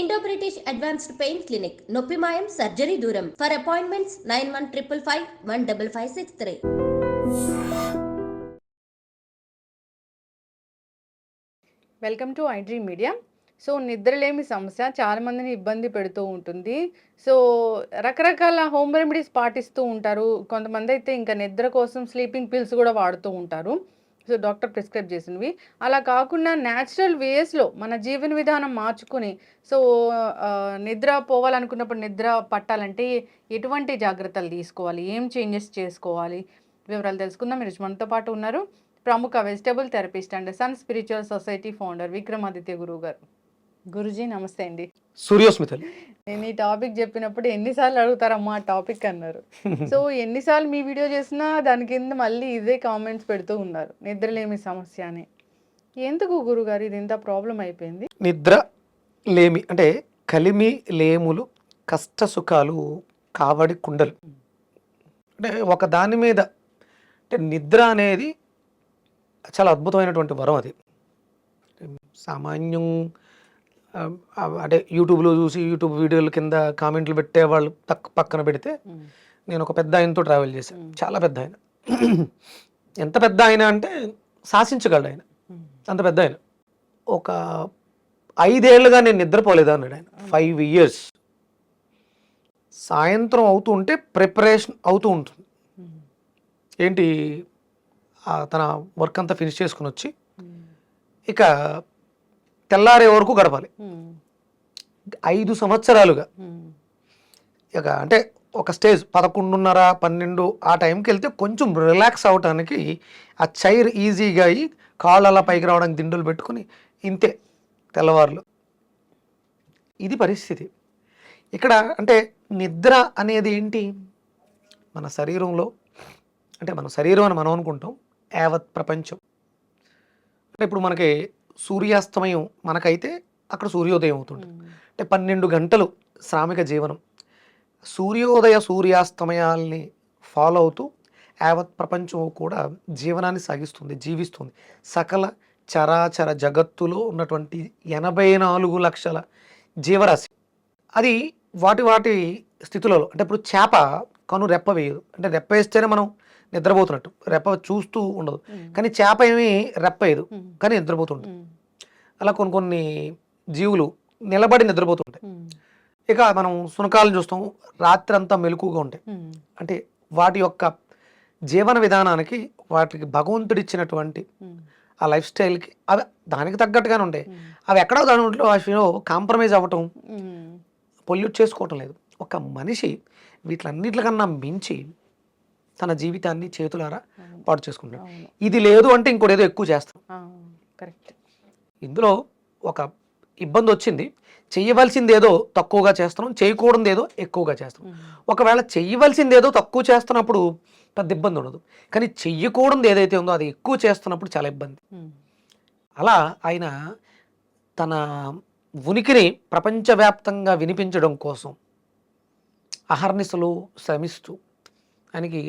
Indo British advanced pain clinic నొప్పి మాయం surgery దూరం for appointments 9155515563. Welcome to iDream media. So నిద్రలేమి సమస్య చాలామందిని ఇబ్బంది పెడుతూ ఉంటుంది. సో రకరకాల హోమ్ రెమెడీస్ పాటిస్తూ ఉంటారు. కొంతమంది అయితే ఇంకా నిద్ర కోసం స్లీపింగ్ పిల్స్ కూడా వాడుతూ ఉంటారు. సో డాక్టర్ ప్రిస్క్రైబ్ చేసినవి. అలా కాకుండా న్యాచురల్ వేస్లో మన జీవన విధానం మార్చుకుని సో నిద్ర పోవాలనుకున్నప్పుడు నిద్ర పట్టాలంటే ఎటువంటి జాగ్రత్తలు తీసుకోవాలి, ఏం చేంజెస్ చేసుకోవాలి, వివరాలు తెలుసుకుందాం. మీరు మనతో పాటు ఉన్నారు ప్రముఖ vegetable therapist and sun spiritual society founder Vikramaditya గురువు గారు. గురుజీ నమస్తే అండి. సూర్యోస్మితలు. నేను ఈ టాపిక్ చెప్పినప్పుడు ఎన్నిసార్లు అడుగుతారమ్మా ఆ టాపిక్ అన్నారు. సో ఎన్నిసార్లు మీ వీడియో చేసినా దాని కింద మళ్ళీ ఇదే కామెంట్స్ పెడుతూ ఉన్నారు, నిద్రలేమి సమస్య అని. ఎందుకు గురుగారు ఇది ఇంత ప్రాబ్లం అయిపోయింది? నిద్ర లేమి అంటే కలిమి లేములు కష్ట సుఖాలు కావడి కుండలు. అంటే ఒక దాని మీద అంటే నిద్ర అనేది చాలా అద్భుతమైనటువంటి వరం. అది సామాన్యం అంటే యూట్యూబ్లో చూసి యూట్యూబ్ వీడియోల కింద కామెంట్లు పెట్టే వాళ్ళు పక్కన పెడితే నేను ఒక పెద్ద ఆయనతో ట్రావెల్ చేశాను. చాలా పెద్ద ఆయన. ఎంత పెద్ద ఆయన అంటే శాసించగలడు ఆయన, అంత పెద్ద ఆయన. ఒక 5 ఏళ్ళుగా నేను నిద్రపోలేదు అన్నాడు ఆయన. 5 years. సాయంత్రం అవుతూ ఉంటే ప్రిపరేషన్ అవుతూ ఉంటుంది. ఏంటి, తన వర్క్ అంతా ఫినిష్ చేసుకుని వచ్చి ఇక తెల్లారే వరకు గడపాలి. 5 సంవత్సరాలుగా ఇక అంటే ఒక స్టేజ్ 11:30, 12 ఆ టైంకి వెళ్తే కొంచెం రిలాక్స్ అవడానికి ఆ చైర్ ఈజీగా అయ్యి కాళ్ళు అలా పైకి రావడానికి దిండులు పెట్టుకుని ఇంతే తెల్లవారులు. ఇది పరిస్థితి ఇక్కడ. అంటే నిద్ర అనేది ఏంటి, మన శరీరంలో అంటే మన శరీరం అని మనం అనుకుంటాం, యావత్ ప్రపంచం. అంటే ఇప్పుడు మనకి సూర్యాస్తమయం మనకైతే అక్కడ సూర్యోదయం అవుతుంది. అంటే 12 గంటలు శ్రామిక జీవనం. సూర్యోదయ సూర్యాస్తమయాల్ని ఫాలో అవుతూ యావత్ ప్రపంచం కూడా జీవనాన్ని సాగిస్తుంది, జీవిస్తుంది. సకల చరాచర జగత్తులో ఉన్నటువంటి 84 లక్షల జీవరాశి అది వాటి వాటి స్థితులలో. అంటే ఇప్పుడు చేప కను రెప్ప వేయదు, అంటే రెప్ప వేస్తేనే మనం నిద్రపోతున్నట్టు, రెప్ప చూస్తూ ఉండదు. కానీ చేప ఏమి రెప్ప వేయదు కానీ నిద్రపోతుంటుంది. అలా కొన్ని జీవులు నిలబడి నిద్రపోతుంటాయి. ఇక మనం శునకాలను చూస్తాం, రాత్రి అంతా మెలకుగా ఉంటాయి. అంటే వాటి యొక్క జీవన విధానానికి, వాటికి భగవంతుడిచ్చినటువంటి ఆ లైఫ్ స్టైల్కి అవి దానికి తగ్గట్టుగానే ఉంటాయి. అవి ఎక్కడో దాంట్లో వాటిలో కాంప్రమైజ్ అవ్వటం, పొల్యూట్ చేసుకోవటం లేదు. ఒక మనిషి వీటిలన్నిటికన్నా మించి తన జీవితాన్ని చేతులారా పాటు చేసుకుంటాడు. ఇది లేదు అంటే ఇంకోటి ఏదో ఎక్కువ చేస్తాం. కరెక్ట్. ఇందులో ఒక ఇబ్బంది వచ్చింది, చెయ్యవలసింది ఏదో తక్కువగా చేస్తున్నాం, చేయకూడదు ఏదో ఎక్కువగా చేస్తున్నాం. ఒకవేళ చెయ్యవలసింది ఏదో తక్కువ చేస్తున్నప్పుడు పెద్ద ఇబ్బంది ఉండదు, కానీ చెయ్యకూడదు ఏదైతే ఉందో అది ఎక్కువ చేస్తున్నప్పుడు చాలా ఇబ్బంది. అలా ఆయన తన ఉనికిని ప్రపంచవ్యాప్తంగా వినిపించడం కోసం అహర్నిశలు శ్రమిస్తూ, ఆయనకి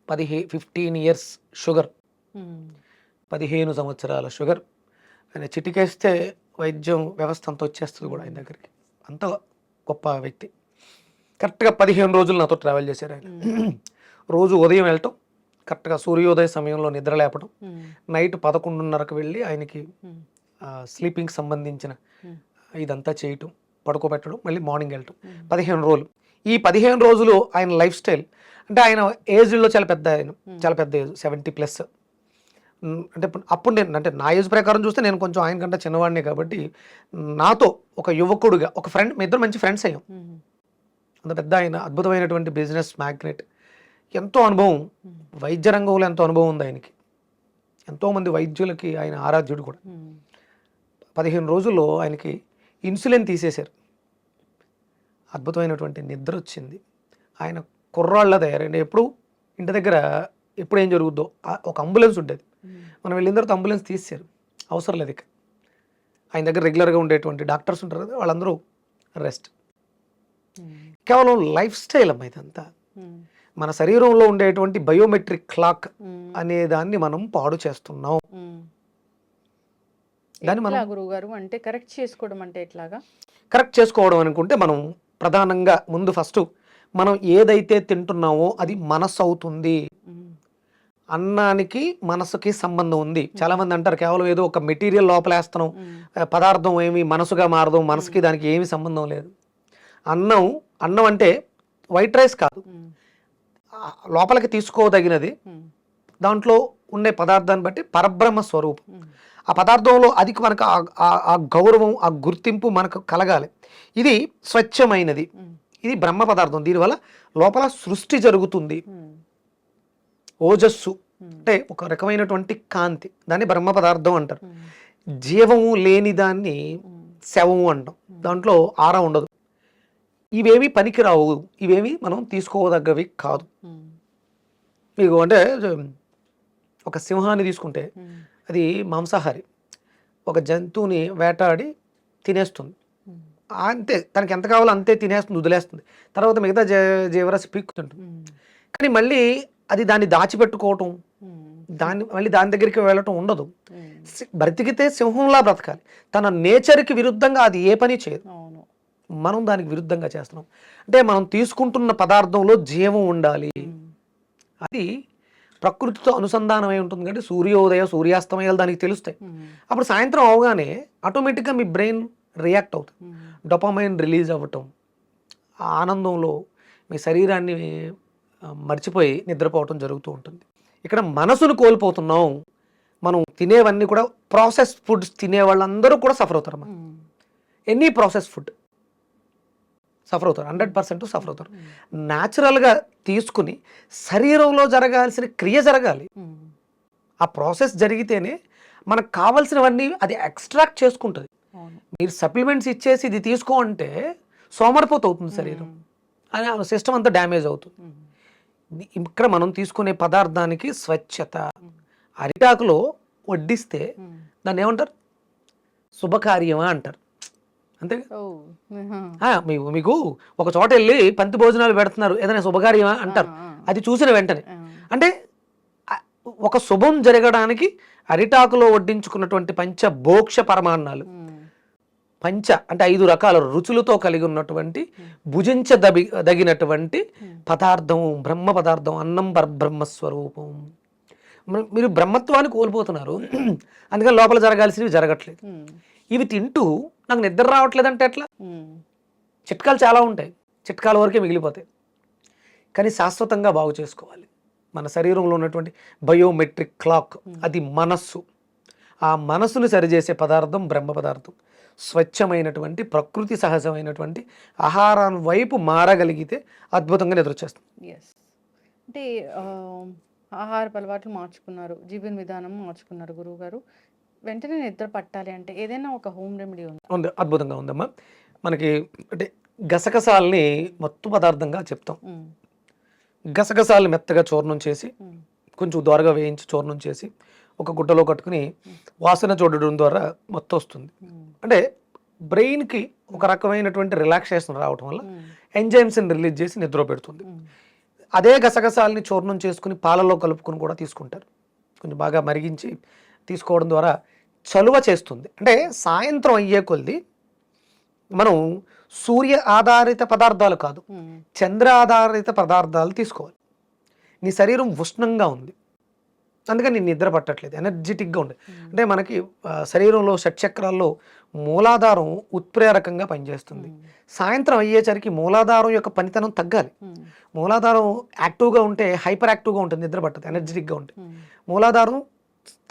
15 years షుగర్, 15 సంవత్సరాల షుగర్. ఆయన చిటికేస్తే వైద్యం వ్యవస్థ అంతా వచ్చేస్తుంది కూడా ఆయన దగ్గరికి. అంత గొప్ప వ్యక్తి. కరెక్ట్గా 15 రోజులు నాతో ట్రావెల్ చేశారు ఆయన. రోజు ఉదయం వెళ్ళటం, కరెక్ట్గా సూర్యోదయ సమయంలో నిద్ర లేపడం, నైట్ 11:30కు వెళ్ళి ఆయనకి స్లీపింగ్ సంబంధించిన ఇదంతా చేయటం, పడుకోబెట్టడం, మళ్ళీ మార్నింగ్ వెళ్ళటం. 15 రోజులు. ఈ 15 రోజులు ఆయన లైఫ్ స్టైల్ అంటే ఆయన ఏజ్లో చాలా పెద్ద, ఆయన చాలా పెద్ద ఏజ్, 70+. అంటే అప్పుడు నేను అంటే నా ఏజ్ ప్రకారం చూస్తే నేను కొంచెం ఆయన కంటే చిన్నవాడినే కాబట్టి నాతో ఒక యువకుడుగా ఒక ఫ్రెండ్, మీ ఇద్దరు మంచి ఫ్రెండ్స్ అయ్యాం. అంత పెద్ద ఆయన అద్భుతమైనటువంటి బిజినెస్ మ్యాగ్నెట్, ఎంతో అనుభవం, వైద్య రంగంలో ఎంతో అనుభవం ఉంది ఆయనకి. ఎంతోమంది వైద్యులకి ఆయన ఆరాధ్యుడు కూడా. 15 రోజుల్లో ఆయనకి ఇన్సులిన్ తీసేశారు. అద్భుతమైనటువంటి నిద్ర వచ్చింది. ఆయన కుర్రాళ్ళ తయారండి. ఎప్పుడు ఇంటి దగ్గర ఎప్పుడు ఏం జరుగుద్దో ఒక అంబులెన్స్ ఉండేది, మనం వెళ్ళిన తర్వాత అంబులెన్స్ తీసేశారు, అవసరం లేదు. ఇక ఆయన దగ్గర రెగ్యులర్గా ఉండేటువంటి డాక్టర్స్ ఉంటారు కదా, వాళ్ళందరూ రెస్ట్. కేవలం లైఫ్ స్టైల్ అమ్మ ఇదంతా. మన శరీరంలో ఉండేటువంటి బయోమెట్రిక్ క్లాక్ అనే దాన్ని మనం పాడు చేస్తున్నాం. దాన్ని మనం ఎట్లా గురువుగారు అంటే కరెక్ట్ చేసుకోవడం అంటే ఎట్లాగా? కరెక్ట్ చేసుకోవడం అనుకుంటే మనం ప్రధానంగా ముందు ఫస్ట్ మనం ఏదైతే తింటున్నామో అది మనస్సు అవుతుంది. ఉమ్, అన్నానికి మనసుకి సంబంధం ఉంది. చాలా మంది అంటారు కేవలం ఏదో ఒక మెటీరియల్ లోపలేస్తున్నాం, ఉమ్, పదార్థం ఏమి మనసుగా మారదు, మనసుకి దానికి ఏమి సంబంధం లేదు. అన్నం అన్నం అంటే వైట్ రైస్ కాదు, ఉమ్, లోపలికి తీసుకోదగినది. ఉమ్, దాంట్లో ఉండే పదార్థాన్ని బట్టి పరబ్రహ్మ స్వరూపం. ఉమ్, ఆ పదార్థంలో అది మనకు ఆ గౌరవం, ఆ గుర్తింపు మనకు కలగాలి. ఇది స్వచ్ఛమైనది, ఉమ్, ఇది బ్రహ్మ పదార్థం. దీనివల్ల లోపల సృష్టి జరుగుతుంది. ఉమ్, ఓజస్సు ఉమ్, అంటే ఒక రకమైనటువంటి కాంతి, దాన్ని బ్రహ్మ పదార్థం అంటారు. ఉమ్, జీవము లేని దాన్ని ఉమ్, శవము అంటాం. దాంట్లో ఆరా ఉండదు. ఇవేవి పనికిరావు, ఇవేవి మనం తీసుకోదగ్గవి కాదు. ఉమ్, మీకు అంటే ఒక సింహాన్ని తీసుకుంటే ఉమ్, అది మాంసాహారి, ఒక జంతువుని వేటాడి తినేస్తుంది. ఉమ్, అంతే, తనకి ఎంత కావాలో అంతే తినేస్తుంది, వదిలేస్తుంది. తర్వాత మిగతా జీవరాశి పీక్కుతుంటుంది. ఉమ్, కానీ మళ్ళీ అది దాన్ని దాచిపెట్టుకోవటం, ఉమ్, మళ్ళీ దాని దగ్గరికి వెళ్ళటం ఉండదు. ఉమ్, బ్రతికితే సింహంలా బ్రతకాలి. తన నేచర్కి విరుద్ధంగా అది ఏ పని చేయదు. అవును. మనం దానికి విరుద్ధంగా చేస్తున్నాం. అంటే మనం తీసుకుంటున్న పదార్థంలో జీవం ఉండాలి. ఉమ్, అది ప్రకృతితో అనుసంధానమై ఉంటుంది కాబట్టి సూర్యోదయ సూర్యాస్తమయాలు దానికి తెలుస్తాయి. ఉమ్, అప్పుడు సాయంత్రం అవగానే ఆటోమేటిక్గా మీ బ్రెయిన్ రియాక్ట్ అవుతుంది. ఉమ్, డొపామైన్ రిలీజ్ అవ్వటం, ఆ ఆనందంలో మీ శరీరాన్ని మర్చిపోయి నిద్రపోవటం జరుగుతూ ఉంటుంది. ఇక్కడ మనసును కోల్పోతున్నాం. మనం తినేవన్నీ కూడా ప్రాసెస్ ఫుడ్స్ తినే వాళ్ళందరూ కూడా సఫర్ అవుతారు. ఉమ్, ఎనీ ప్రాసెస్ ఫుడ్ సఫర్ అవుతారు, 100% సఫర్ అవుతారు. న్యాచురల్గా తీసుకుని శరీరంలో జరగాల్సిన క్రియ జరగాలి. ఉమ్, ఆ ప్రాసెస్ జరిగితేనే మనకు కావాల్సినవన్నీ అది ఎక్స్ట్రాక్ట్ చేసుకుంటుంది. అవును. మీరు సప్లిమెంట్స్ ఇచ్చేసి ఇది తీసుకో అంటే సోమరిపోతు అవుతుంది శరీరం, అని ఆ సిస్టమ్ అంతా డ్యామేజ్ అవుతుంది. ఉమ్, ఇక్కడ మనం తీసుకునే పదార్థానికి స్వచ్ఛత. అరిటాకులో వడ్డిస్తే ఉమ్, దాన్ని ఏమంటారు? శుభకార్యమా అంటారు. అంతే. ఓ, ఆహా. మీకు ఒక చోట వెళ్ళి పంతి భోజనాలు పెడుతున్నారు, ఏదైనా శుభకార్యమా అంటారు. ఆ, అది చూసిన వెంటనే ఆ, అంటే ఆ, ఒక శుభం జరగడానికి అరిటాకులో వడ్డించుకున్నటువంటి పంచభోక్ష పరమాన్నాలు, ఉమ్, పంచ అంటే 5 రకాల రుచులతో కలిగి ఉన్నటువంటి భుజించదగినటువంటి పదార్థం బ్రహ్మ పదార్థం, అన్నం పరబ్రహ్మస్వరూపం. మీరు బ్రహ్మత్వాన్ని కోల్పోతున్నారు. అందుకని లోపల జరగాల్సినవి జరగట్లేదు. ఉమ్, ఇవి తింటూ నాకు నిద్ర రావట్లేదంటే ఎట్లా? ఉమ్, చిట్కాలు చాలా ఉంటాయి, చిట్కాల వరకే మిగిలిపోతాయి. కానీ శాశ్వతంగా బాగు చేసుకోవాలి. మన శరీరంలో ఉన్నటువంటి బయోమెట్రిక్ క్లాక్, అది మనస్సు. ఆ మనస్సును సరిచేసే పదార్థం బ్రహ్మ పదార్థం. స్వచ్ఛమైనటువంటి ప్రకృతి సహజమైనటువంటి ఆహారం వైపు మారగలిగితే అద్భుతంగా నిద్రొచ్చేస్తుంది. ఎస్. అంటే ఆహారపు అలవాట్లు మార్చుకున్నారు, జీవన విధానం మార్చుకున్నారు గురువుగారు. వెంటనే నిద్ర పట్టాలి అంటే ఏదైనా ఒక హోమ్ రెమెడీ ఉందా? ఉంది, అద్భుతంగా ఉందమ్మా. మనకి అంటే గసగసాలని మత్తు పదార్థంగా చెప్తాం. ఉమ్, గసగసాలు మెత్తగా చూర్ణం చేసి ఉమ్, కొంచెం దోరగా వేయించి చూర్ణం చేసి ఒక గుడ్డలో కట్టుకుని వాసన చూడడం ద్వారా మొత్తం వస్తుంది. ఉమ్, అంటే బ్రెయిన్కి ఒక రకమైనటువంటి రిలాక్సేషన్ రావటం వల్ల ఉమ్, ఎంజైమ్స్ని రిలీజ్ చేసి నిద్ర పెడుతుంది. ఉమ్, అదే గసగసాలని చూర్ణం చేసుకుని పాలలో కలుపుకొని కూడా తీసుకుంటారు. కొంచెం బాగా మరిగించి తీసుకోవడం ద్వారా చలువ చేస్తుంది. అంటే సాయంత్రం అయ్యే కొద్ది మనం సూర్య ఆధారిత పదార్థాలు కాదు, ఉమ్, చంద్ర ఆధారిత పదార్థాలు తీసుకోవాలి. నీ శరీరం ఉష్ణంగా ఉంది, అందుకని నేను నిద్ర పట్టట్లేదు, ఎనర్జెటిక్గా ఉంది. అంటే మనకి శరీరంలో షట్చక్రాల్లో మూలాధారం ఉత్ప్రేరకంగా పనిచేస్తుంది. సాయంత్రం అయ్యేసరికి మూలాధారం యొక్క పనితనం తగ్గాలి. ఉమ్, మూలాధారం యాక్టివ్గా ఉంటే హైపర్ యాక్టివ్గా ఉంటుంది, నిద్ర పట్టదు, ఎనర్జెటిక్గా ఉంటుంది. మూలాధారం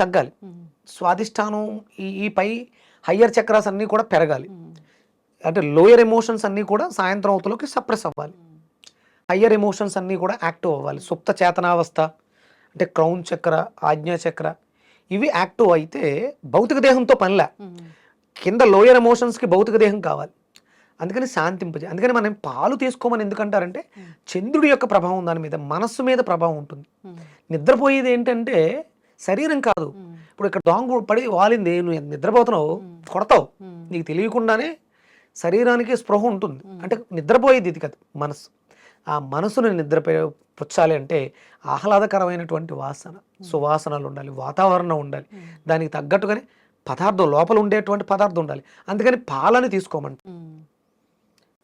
తగ్గాలి, ఉమ్, స్వాదిష్టానం ఈ పై హయ్యర్ చక్రాస్ అన్నీ కూడా పెరగాలి. ఉమ్, అంటే లోయర్ ఎమోషన్స్ అన్నీ కూడా సాయంత్రం అవతలోకి సప్రెస్ అవ్వాలి. హయ్యర్ ఎమోషన్స్ అన్నీ కూడా యాక్టివ్ అవ్వాలి. సుప్త చేతనావస్థ అంటే క్రౌన్ చక్ర, ఆజ్ఞా చక్ర, ఇవి యాక్టివ్ అయితే భౌతిక దేహంతో పనిలే. ఉమ్, కింద లోయర్ ఎమోషన్స్కి భౌతిక దేహం కావాలి. అందుకని శాంతింపజే. అందుకని మనం పాలు తీసుకోమని ఎందుకంటారంటే చంద్రుడి యొక్క ప్రభావం దాని మీద, మనస్సు మీద ప్రభావం ఉంటుంది. ఉమ్, నిద్రపోయేది ఏంటంటే శరీరం కాదు. ఉమ్, ఇప్పుడు ఇక్కడ దొంగ పడి వాలింది, నువ్వు నిద్రపోతున్నావు, కొడతావు, ఉమ్, నీకు తెలియకుండానే శరీరానికి స్పృహ ఉంటుంది. అంటే నిద్రపోయేది ఇది కాదు, మనసు. ఆ మనసును పుచ్చాలి అంటే ఆహ్లాదకరమైనటువంటి వాసన, సువాసనలు ఉండాలి, వాతావరణం ఉండాలి. దానికి తగ్గట్టుగానే పదార్థం లోపల ఉండేటువంటి పదార్థం ఉండాలి. అందుకని పాలని తీసుకోమంట.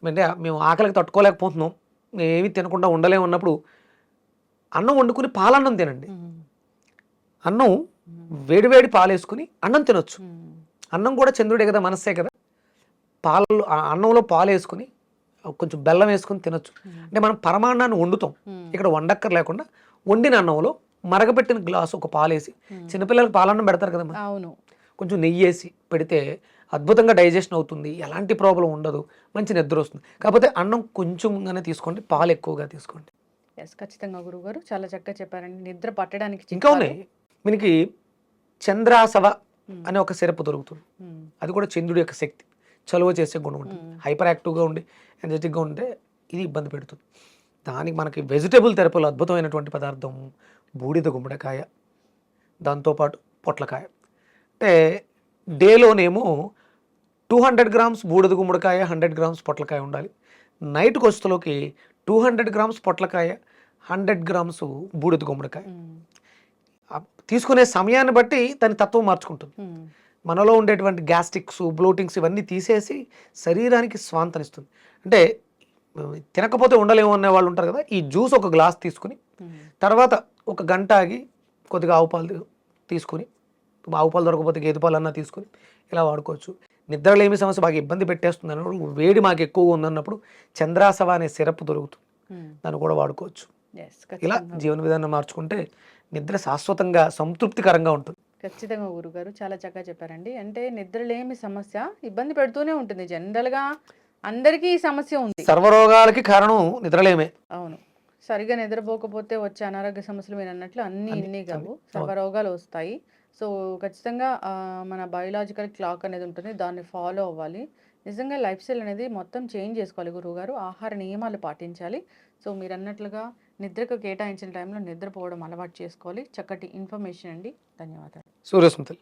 అంటే మేము ఆకలికి తట్టుకోలేకపోతున్నాం, ఏమి తినకుండా ఉండలేము అన్నప్పుడు అన్నం వండుకుని పాలన్నం తినండి. అన్నం వేడివేడి పాలు వేసుకుని అన్నం తినొచ్చు. అన్నం కూడా చంద్రుడే కదా, మనస్సే కదా. పాలలో అన్నంలో పాలు వేసుకుని కొంచెం బెల్లం వేసుకుని తినొచ్చు. అంటే మనం పరమాన్నాన్ని వండుతాం, ఇక్కడ వండక్కర్ లేకుండా వండిన అన్నంలో మరగపెట్టిన గ్లాసు ఒక పాలేసి, చిన్నపిల్లలకు పాలన్నం పెడతారు కదమ్మా, అవును, కొంచెం నెయ్యి వేసి పెడితే అద్భుతంగా డైజెషన్ అవుతుంది, ఎలాంటి ప్రాబ్లం ఉండదు, మంచి నిద్ర వస్తుంది. కాకపోతే అన్నం కొంచెంగానే తీసుకోండి, పాలు ఎక్కువగా తీసుకోండి. ఎస్, ఖచ్చితంగా గురువుగారు చాలా చక్కగా చెప్పారండి. నిద్ర పట్టడానికి ఇంకా ఉన్నాయి మనకి చంద్రాసవ అనే ఒక సిరప్ దొరుకుతుంది. అది కూడా చంద్రుడి యొక్క శక్తి, చలువ చేసే గుణం ఉంటుంది. హైపర్ యాక్టివ్గా ఉండి ఎనర్జెటిక్గా ఉంటే ఇది ఇబ్బంది పెడుతుంది. దానికి మనకి వెజిటేబుల్ థెరపీలో అద్భుతమైనటువంటి పదార్థం బూడిద గుమ్మడికాయ, దాంతోపాటు పొట్లకాయ. అంటే డేలోనేమో 200 గ్రామ్స్ బూడిద గుమ్మడికాయ, 100 గ్రామ్స్ పొట్లకాయ ఉండాలి. నైట్కి వస్తులోకి 200 గ్రామ్స్ పొట్లకాయ, 100 గ్రామ్స్ బూడిద గుమ్మడికాయ. తీసుకునే సమయాన్ని బట్టి దాని తత్వం మార్చుకుంటుంది. మనలో ఉండేటువంటి గ్యాస్ట్రిక్స్, బ్లోటింగ్స్ ఇవన్నీ తీసేసి శరీరానికి స్వాంతనిస్తుంది. అంటే తినకపోతే ఉండలేము అనే వాళ్ళు ఉంటారు కదా, ఈ జ్యూస్ ఒక గ్లాస్ తీసుకుని తర్వాత ఒక గంట ఆగి కొద్దిగా ఆవు పాలు తీసుకుని, ఆవు పాలు దొరకకపోతే గేదె పాలు అన్నా తీసుకుని ఇలా వాడుకోవచ్చు. నిద్రలేమి సమస్య బాగా ఇబ్బంది పెట్టేస్తుంది అన్నప్పుడు, వేడి మాకు ఎక్కువగా ఉందన్నప్పుడు చంద్రాసవ అనే సిరప్ దొరుకుతుంది, దాన్ని కూడా వాడుకోవచ్చు. ఇలా జీవన విధానం మార్చుకుంటే నిద్ర శాశ్వతంగా సంతృప్తికరంగా ఉంటుంది. ఖచ్చితంగా గురుగారు చాలా చక్కగా చెప్పారండి. అంటే నిద్రలేమి సమస్య ఇబ్బంది పెడుతూనే ఉంటుంది. జనరల్గా అందరికీ ఈ సమస్య ఉంది. సర్వరోగాలకి కారణం నిద్రలేమే. అవును, సరిగా నిద్రపోకపోతే వచ్చే అనారోగ్య సమస్యలు మీరు అన్నట్లు ఇన్ని కావు, సర్వరోగాలు వస్తాయి. సో ఖచ్చితంగా మన బయోలాజికల్ క్లాక్ అనేది ఉంటుంది, దాన్ని ఫాలో అవ్వాలి. నిజంగా లైఫ్ స్టైల్ అనేది మొత్తం చేంజ్ చేసుకోవాలి గురువుగారు. ఆహార నియమాలు పాటించాలి. సో మీరు అన్నట్లుగా నిద్రకు కేటాయించిన టైంలో నిద్రపోవడం అలవాటు చేసుకోవాలి. చక్కటి ఇన్ఫర్మేషన్ అండి, ధన్యవాదాలు. సూర్యస్మృతులు.